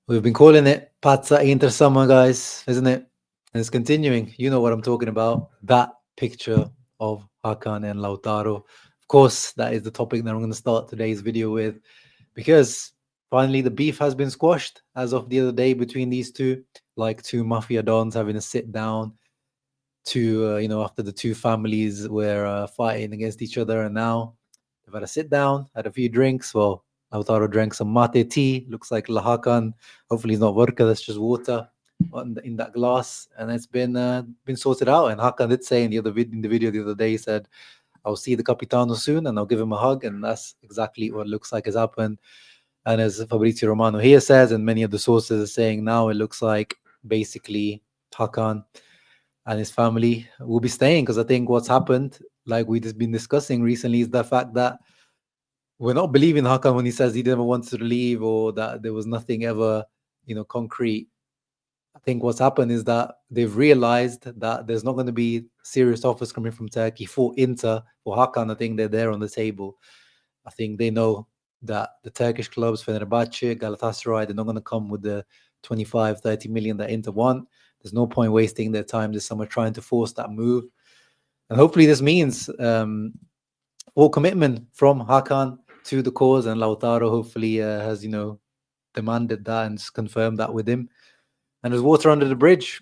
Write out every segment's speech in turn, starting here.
We've been calling it Pazza Inter Summer, guys, isn't it? And it's continuing. You know what I'm talking about. That picture of Hakan and Lautaro. Of course, that is the topic that I'm going to start today's video with because finally the beef has been squashed as of the other day between these two, like two mafia dons having a sit down to, after the two families were fighting against each other. And now they've had a sit down, had a few drinks. Well, Lautaro drank some mate tea. Looks like Lahakan. Hopefully, it's not vodka. That's just water in that glass, and it's been sorted out. And Hakan did say in in the video the other day, he said, "I'll see the Capitano soon, and I'll give him a hug." And that's exactly what it looks like has happened. And as Fabrizio Romano here says, and many of the sources are saying now, it looks like basically Hakan and his family will be staying, because I think what's happened, like we've just been discussing recently, is the fact that we're not believing Hakan when he says he never wanted to leave or that there was nothing ever, concrete. I think what's happened is that they've realized that there's not going to be serious offers coming from Turkey for Inter, for Hakan. I think they're there on the table. I think they know that the Turkish clubs, Fenerbahce, Galatasaray, they're not going to come with the 25, 30 million that Inter want. There's no point wasting their time this summer trying to force that move. And hopefully this means full commitment from Hakan to the cause, and Lautaro hopefully has, demanded that and confirmed that with him. And there's water under the bridge.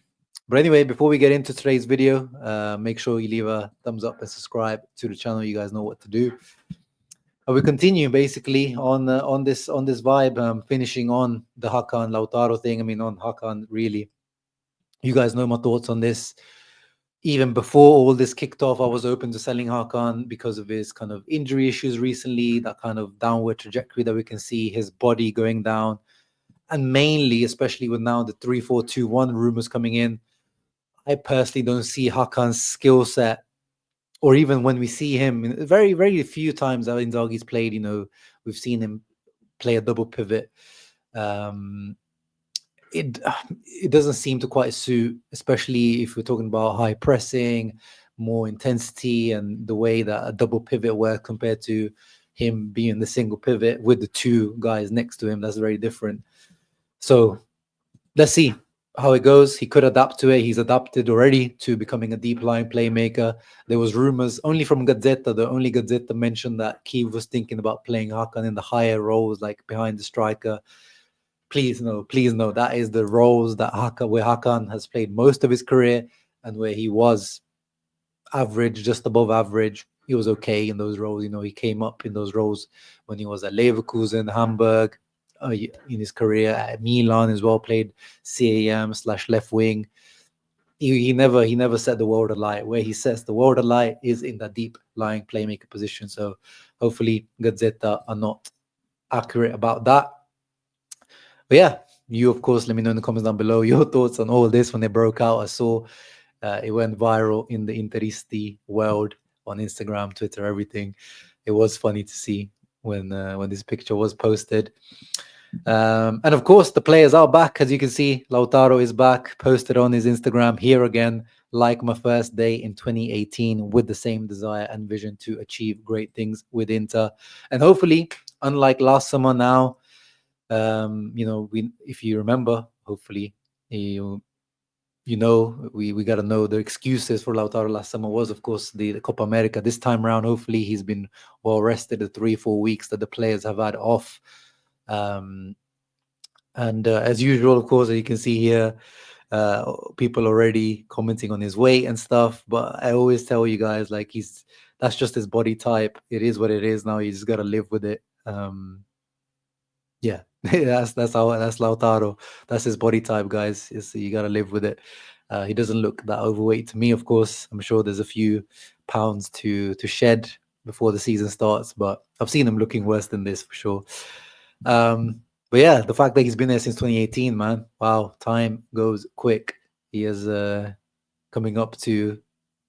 But anyway, before we get into today's video, make sure you leave a thumbs up and subscribe to the channel. You guys know what to do. We continue basically on this vibe, finishing on the Hakan Lautaro thing. I mean, on Hakan, really. You guys know my thoughts on this. Even before all this kicked off, I was open to selling Hakan because of his kind of injury issues recently, that kind of downward trajectory that we can see, his body going down. And mainly, especially with now the 3-4-2-1 rumors coming in, I personally don't see Hakan's skill set, or even when we see him, very, very few times that Inzaghi's played, we've seen him play a double pivot. It doesn't seem to quite suit, especially if we're talking about high pressing, more intensity, and the way that a double pivot works compared to him being the single pivot with the two guys next to him. That's very different. So let's see how it goes. He could adapt to it. He's adapted already to becoming a deep line playmaker. There was rumors only from Gazzetta. The only Gazzetta mentioned that Kiev was thinking about playing Hakan in the higher roles, like behind the striker. Please no. That is the roles that where Hakan has played most of his career, and where he was average, just above average. He was okay in those roles. He came up in those roles when he was at Leverkusen, Hamburg, in his career at Milan as well. Played CAM/left wing. He never set the world alight. Where he sets the world alight is in that deep lying playmaker position. So hopefully Gazzetta are not accurate about that. But yeah, you of course let me know in the comments down below your thoughts on all this when they broke out. I saw it went viral in the Interisti world on Instagram, Twitter, everything. It was funny to see when this picture was posted. And of course, the players are back. As you can see, Lautaro is back, posted on his Instagram here again, like my first day in 2018, with the same desire and vision to achieve great things with Inter. And hopefully, unlike last summer now, if you remember, hopefully, we got to know the excuses for Lautaro last summer was, of course, the Copa America. This time around, hopefully, he's been well rested the 3-4 weeks that the players have had off. And as usual, of course, as you can see here, people already commenting on his weight and stuff. But I always tell you guys, like, that's just his body type. It is what it is now. You just got to live with it. Yeah, that's Lautaro. That's his body type, guys. You got to live with it. He doesn't look that overweight to me, of course. I'm sure there's a few pounds to shed before the season starts, but I've seen him looking worse than this for sure. But yeah, the fact that he's been there since 2018, man. Wow, time goes quick. He is coming up to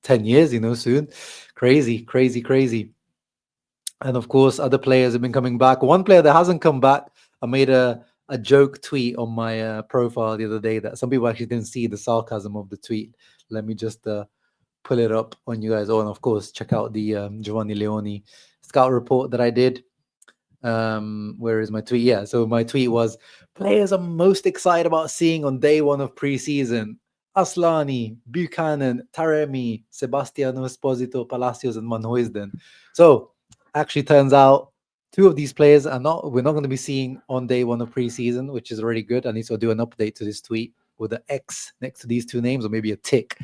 10 years, soon. Crazy. And of course, other players have been coming back. One player that hasn't come back, I made a joke tweet on my profile the other day that some people actually didn't see the sarcasm of the tweet. Let me just pull it up on you guys. Oh, and of course, check out the Giovanni Leoni scout report that I did. Where is my tweet? Yeah, so my tweet was players I'm most excited about seeing on day one of preseason: Aslani, Buchanan, Taremi, Sebastiano Esposito, Palacios, and Van Huysden. So actually turns out two of these players we're not going to be seeing on day one of preseason, which is already good. I need to do an update to this tweet with an X next to these two names, or maybe a tick.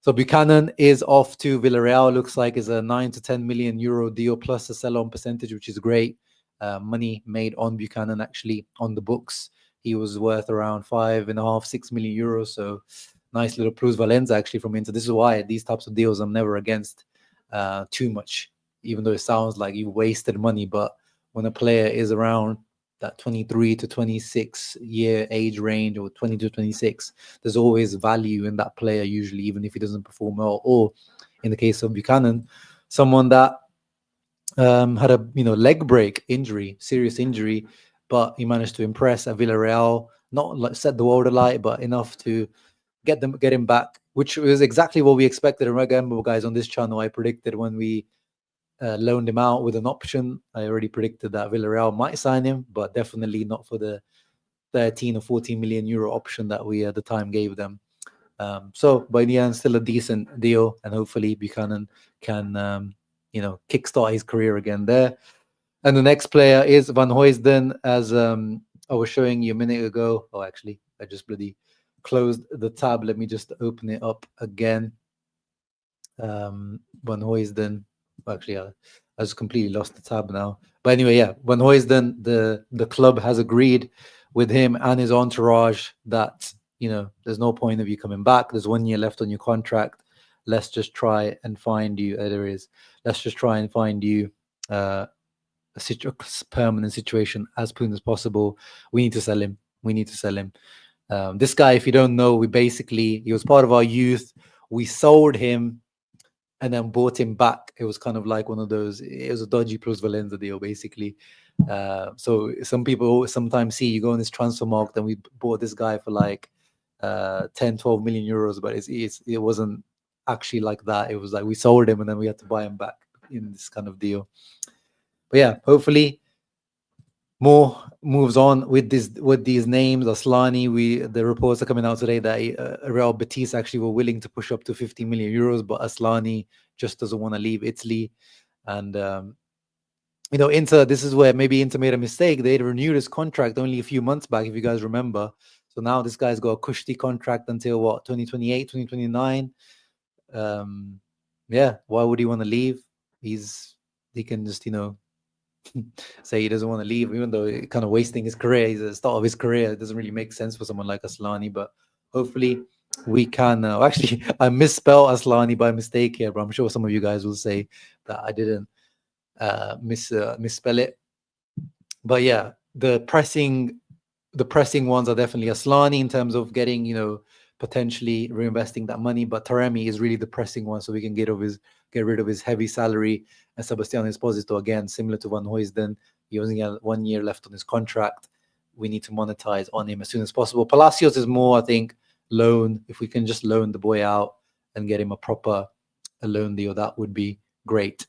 So Buchanan is off to Villarreal. Looks like is a 9 to 10 million euro deal plus a sell-on percentage, which is great. Money made on Buchanan actually on the books. He was worth around 5.5, 6 million euros. So nice little plusvalenza actually from Inter. This is why these types of deals I'm never against too much, even though it sounds like you wasted money. But when a player is around that 23 to 26 year age range, or 20 to 26, there's always value in that player, usually, even if he doesn't perform well. Or in the case of Buchanan, someone that had a leg break injury, serious injury, but he managed to impress at Villarreal, not like set the world alight, but enough to get him back, which was exactly what we expected. And remember, guys, on this channel, I predicted when we loaned him out with an option. I already predicted that Villarreal might sign him, but definitely not for the 13 or 14 million euro option that we at the time gave them. So by the end, still a decent deal, and hopefully Buchanan can kickstart his career again there. And the next player is Van Huysden, as I was showing you a minute ago. Oh, actually, I just bloody closed the tab. Let me just open it up again. Van Huysden. Actually, I just completely lost the tab now. But anyway, yeah, Van Huysden, the club has agreed with him and his entourage that there's no point of you coming back. There's 1 year left on your contract. Let's just try and find you. Let's just try and find you a permanent situation as soon as possible. We need to sell him. This guy, if you don't know, he was part of our youth. We sold him and then bought him back. It was kind of like one of those, it was a dodgy plusvalenza deal, basically. So some people sometimes see you go on this transfer market, and we bought this guy for like 10, 12 million euros, but it wasn't actually like that. It was like we sold him and then we had to buy him back in this kind of deal. But yeah, hopefully more moves on with these names. Aslani, the reports are coming out today that Real Betis actually were willing to push up to 50 million euros, but Aslani just doesn't want to leave Italy. And Inter, this is where maybe Inter made a mistake. They renewed his contract only a few months back, if you guys remember. So now this guy's got a cushy contract until 2028, 2029. Yeah, why would he want to leave? He can just say he doesn't want to leave, even though it kind of wasting his career. He's at the start of his career. It doesn't really make sense for someone like Aslani, but hopefully we can. Actually, I misspelled Aslani by mistake here, but I'm sure some of you guys will say that I didn't misspell it. But yeah, the pressing ones are definitely Aslani in terms of getting, potentially reinvesting that money. But Taremi is really the pressing one, so we can get rid of his heavy salary. And Sebastiano Esposito, again, similar to Van Huysden, he only has 1 year left on his contract. We need to monetize on him as soon as possible. Palacios is more, I think, loan. If we can just loan the boy out and get him a loan deal, that would be great.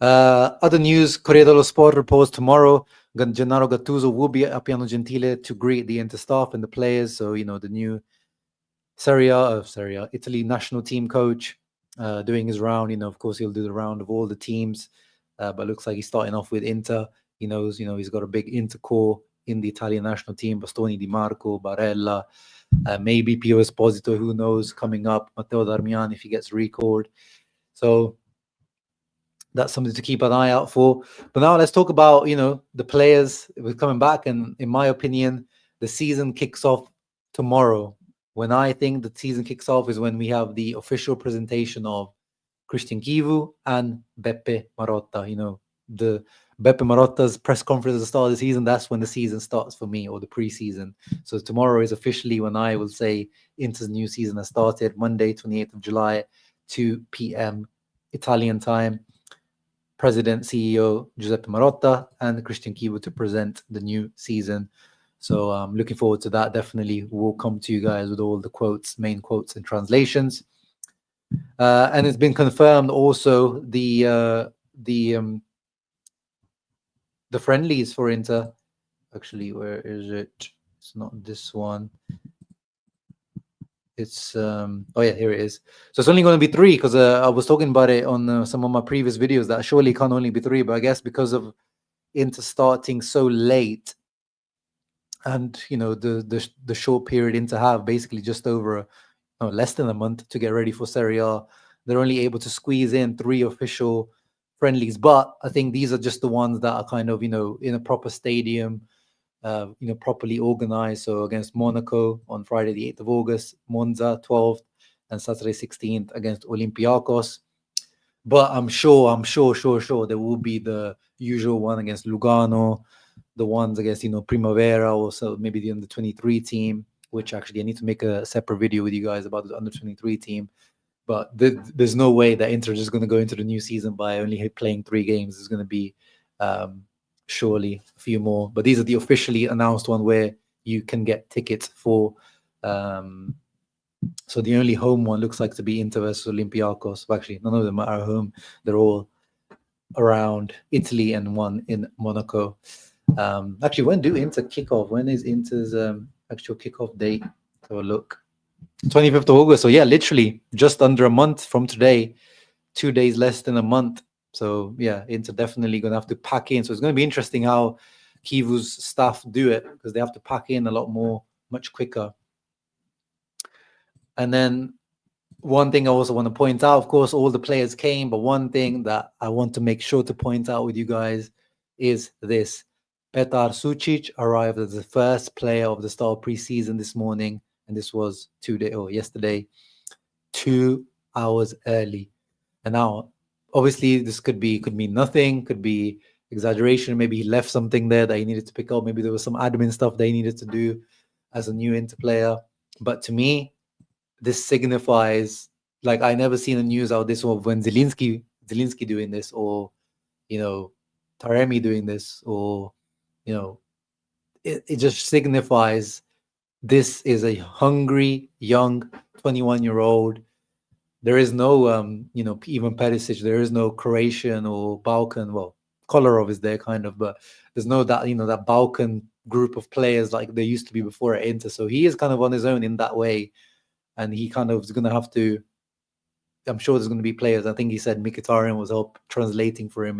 Other news: Corriere dello Sport reports tomorrow Gennaro Gattuso will be at Piano Gentile to greet the Inter staff and the players. So, the new Serie A, Italy national team coach doing his round. Of course, he'll do the round of all the teams, but looks like he's starting off with Inter. He knows, he's got a big Inter core in the Italian national team. Bastoni, Di Marco, Barella, maybe Pio Esposito, who knows, coming up. Matteo Darmian, if he gets recalled. So that's something to keep an eye out for. But now let's talk about, the players coming back. And in my opinion, the season kicks off tomorrow. When I think the season kicks off is when we have the official presentation of Christian Kivu and Beppe Marotta. The Beppe Marotta's press conference at the start of the season, that's when the season starts for me, or the preseason. So tomorrow is officially when I will say Inter's new season has started, Monday, 28th of July, 2 p.m. Italian time. President, CEO Giuseppe Marotta and Christian Kivu to present the new season. So I'm looking forward to that. Definitely will come to you guys with all the quotes, main quotes and translations. And it's been confirmed also the the friendlies for Inter. Actually, where is it? It's not this one. It's oh yeah, here it is. So it's only going to be 3 because I was talking about it on some of my previous videos that surely can't only be 3, but I guess because of Inter starting so late, and the short period Inter have basically just over less than a month to get ready for Serie A, they're only able to squeeze in 3 official friendlies. But I think these are just the ones that are kind of in a proper stadium, properly organized. So against Monaco on Friday, the 8th of August, Monza 12th, and Saturday 16th against Olympiacos. But I'm sure there will be the usual one against Lugano, the ones against Primavera, also maybe the under 23 team. Which actually I need to make a separate video with you guys about the under 23 team. But there's no way that Inter is just going to go into the new season by only playing 3 games. There's going to be surely a few more, but these are the officially announced one where you can get tickets for. So the only home one looks like to be Inter versus Olympiacos. Well, actually, none of them are home. They're all around Italy and one in Monaco. Actually, when do Inter kick off? When is Inter's actual kickoff date? Have a look. 25th of August. So yeah, literally just under a month from today. 2 days less than a month. So yeah, Inter definitely going to have to pack in. So it's going to be interesting how Kivu's staff do it, because they have to pack in a lot more, much quicker. And then one thing I also want to point out, of course, all the players came, but one thing that I want to make sure to point out with you guys is this. Petar Sucic arrived as the first player of the start of preseason this morning, and this was yesterday, 2 hours early. And now, obviously, this could mean nothing, could be exaggeration. Maybe he left something there that he needed to pick up. Maybe there was some admin stuff that he needed to do as a new Inter player. But to me, this signifies, like, I never seen the news out this of when Zielinski doing this, or Taremi doing this, or it just signifies this is a hungry young 21-year-old. There is no even Perisic, there is no Croatian or Balkan. Well, Kolarov is there kind of, but there's no that Balkan group of players like there used to be before at Inter. So he is kind of on his own in that way. And he kind of is going to have to, I'm sure there's going to be players. I think he said Mkhitaryan was help translating for him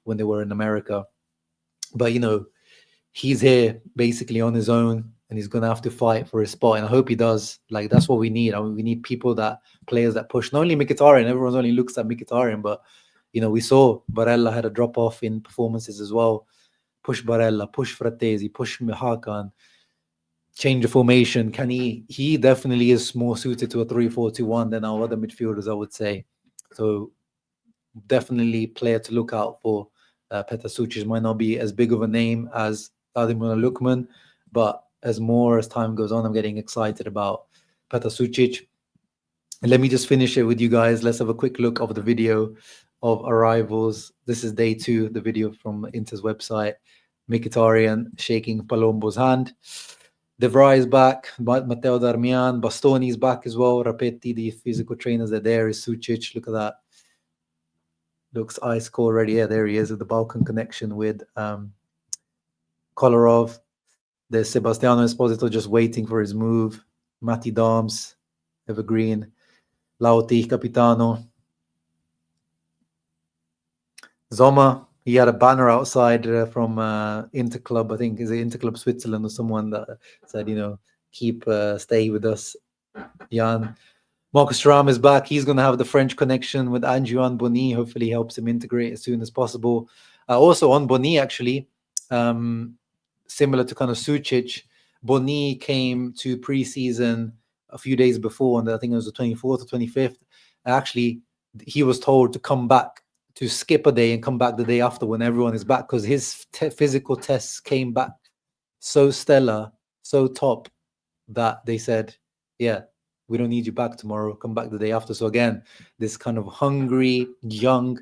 when they were in America. But, he's here basically on his own, and he's going to have to fight for his spot. And I hope he does. Like, that's what we need. I mean, we need players that push. Not only Mkhitaryan, everyone only looks at Mkhitaryan, but, we saw Barella had a drop-off in performances as well. Push Barella, push Frattesi, push Hakan. Change the formation. Can he definitely is more suited to a 3-4-2-1 than our other midfielders, I would say. So definitely player to look out for. Petar Sucic might not be as big of a name as Vladimir Lukman, but as time goes on, I'm getting excited about Petar Sucic. And let me just finish it with you guys. Let's have a quick look of the video of arrivals. This is day 2, the video from Inter's website. Mkhitaryan shaking Palombo's hand. De Vrij is back, Matteo Darmian, Bastoni is back as well, Rapetti, the physical trainers are there, is Sucic, look at that. Looks ice cold already. Yeah, there he is with the Balkan connection with Kolarov. There's Sebastiano Esposito just waiting for his move. Matti Dams, Evergreen, Lauti, Capitano. Zoma, he had a banner outside from Interclub, I think, is it Interclub Switzerland or someone that said, stay with us, Jan. Marcus Thuram is back. He's going to have the French connection with Anjuan Boni. Hopefully helps him integrate as soon as possible. Also on Boni, actually, similar to kind of Sucic, Boni came to preseason a few days before, and I think it was the 24th or 25th. Actually, he was told to come back, to skip a day and come back the day after when everyone is back, because his physical tests came back so stellar, so top, that they said, yeah, we don't need you back tomorrow, come back the day after. So again, this kind of hungry, young,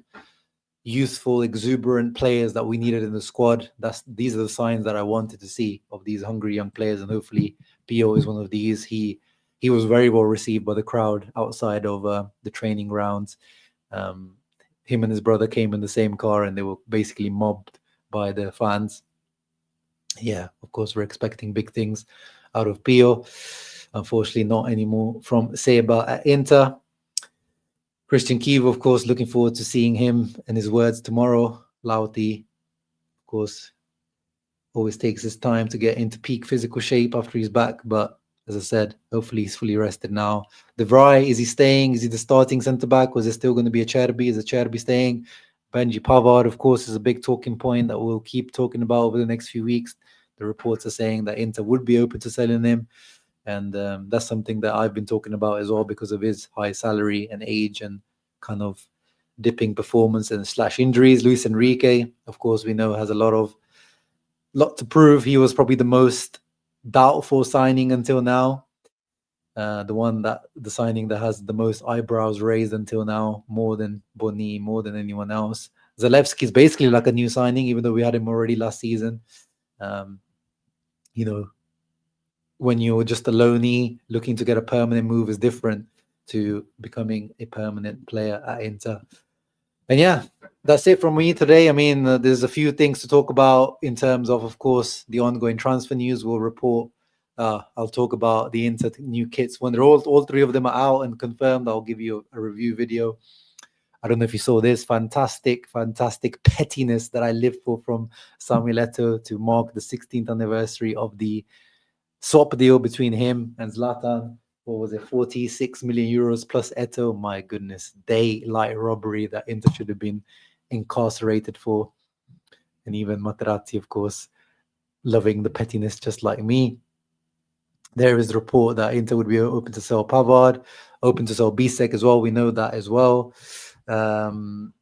youthful, exuberant players that we needed in the squad. These are the signs that I wanted to see of these hungry young players, and hopefully Pio is one of these. He was very well received by the crowd outside of the training grounds. Him and his brother came in the same car, and they were basically mobbed by the fans. Yeah, of course, we're expecting big things out of Pio. Unfortunately, not anymore from Seba at Inter. Christian Kiev, of course, looking forward to seeing him and his words tomorrow. Lauti, of course, always takes his time to get into peak physical shape after he's back. But as I said, hopefully he's fully rested now. De Vrij, is he staying? Is he the starting centre-back? Was it still going to be a Cherby? Is a Cherby staying? Benji Pavard, of course, is a big talking point that we'll keep talking about over the next few weeks. The reports are saying that Inter would be open to selling him. And that's something that I've been talking about as well because of his high salary and age and kind of dipping performance and / injuries. Luis Enrique, of course, we know has a lot to prove. He was probably the most doubtful signing until now. The signing that has the most eyebrows raised until now, more than Boni, more than anyone else. Zalewski is basically like a new signing, even though we had him already last season. When you're just a loanee looking to get a permanent move is different to becoming a permanent player at Inter. And yeah, that's it from me today. I mean, there's a few things to talk about in terms of course, the ongoing transfer news. We'll report. I'll talk about the Inter new kits when they're all three of them are out and confirmed. I'll give you a review video. I don't know if you saw this fantastic pettiness that I live for from Samuel Eto'o to mark the 16th anniversary of the swap deal between him and Zlatan. What was it, 46 million euros plus Eto'o? My goodness, daylight robbery that Inter should have been incarcerated for. And even Materazzi, of course, loving the pettiness just like me. There is a report that Inter would be open to sell Pavard, open to sell Bisek as well. We know that as well. And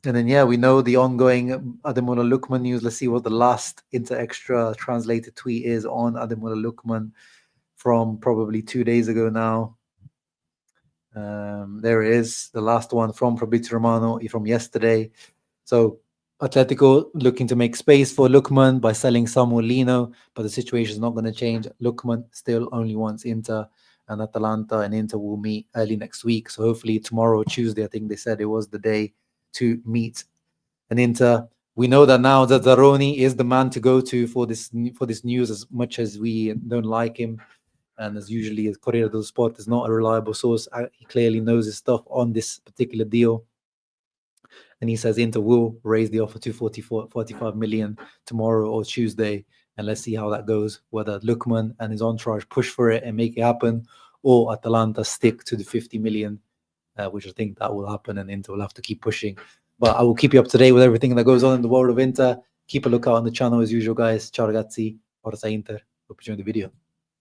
then, yeah, we know the ongoing Ademola Lookman news. Let's see what the last Inter Extra translated tweet is on Ademola Lookman from probably 2 days ago now. There it is, the last one from Fabrizio Romano from yesterday. So Atletico looking to make space for Lookman by selling Samuel Lino, but the situation is not going to change. Lookman still only wants Inter, and Atalanta and Inter will meet early next week. So hopefully tomorrow, Tuesday, I think they said it was the day to meet an Inter. We know that now that Zazzaroni is the man to go to for this news, as much as we don't like him. And as usually, Corriere dello Sport is not a reliable source. He clearly knows his stuff on this particular deal. And he says Inter will raise the offer to 45 million tomorrow or Tuesday. And let's see how that goes, whether Lookman and his entourage push for it and make it happen, or Atalanta stick to the 50 million, which I think that will happen, and Inter will have to keep pushing. But I will keep you up to date with everything that goes on in the world of Inter. Keep a lookout on the channel as usual, guys. Ciao ragazzi, Forza Inter. Hope you enjoyed the video.